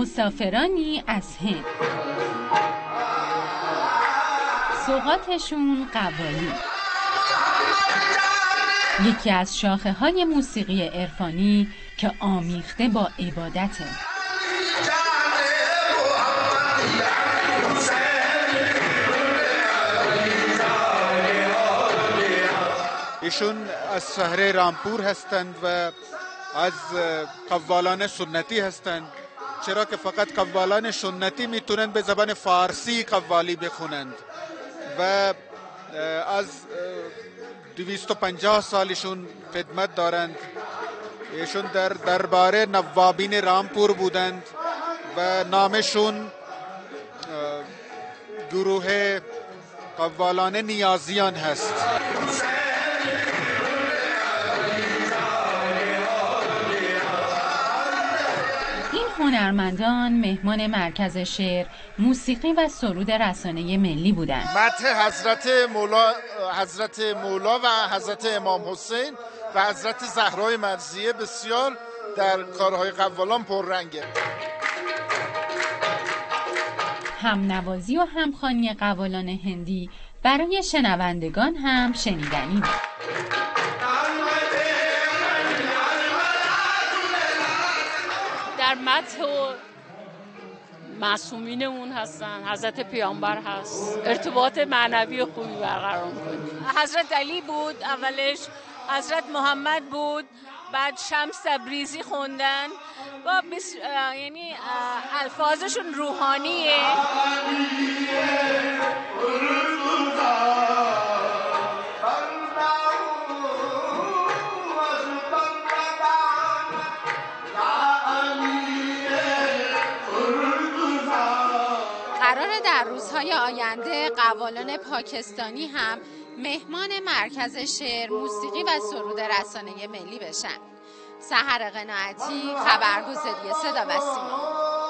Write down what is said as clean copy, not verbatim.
مسافرانی از هند. سوغاتشون قوالی، یکی از شاخه‌های موسیقی عرفانی که آمیخته با عبادته. ایشون از شهر رامپور هستند و از قوالان سنتی هستند، چرا که فقط قوالان سنتی میتونند به زبان فارسی قوالی بخونند و از 250 سالشون خدمت دارند. ایشون در دربار نوابین رامپور بودند و نامشون گروه قوالان نیازیان هست. هنرمندان مهمان مرکز شعر، موسیقی و سرود رسانه ملی بودند. مدح حضرت مولا و حضرت امام حسین و حضرت زهرای مرضیه بسیار در کارهای قوالان پررنگه. همنوازی و همخوانی قوالان هندی برای شنوندگان هم شنیدنی بود. در مدح و معصومین اون هستن، حضرت پیامبر هست، ارتباط معنوی خوبی برقرار می‌کنیم. حضرت علی بود اولش، حضرت محمد بود، بعد شمس تبریزی خوندن و یعنی الفاظشون روحانیه. در روزهای آینده قوالان پاکستانی هم مهمان مرکز شعر، موسیقی و سرود رسانه ملی بشن. سحر قناعتی، خبرگزاری صدا و سیما.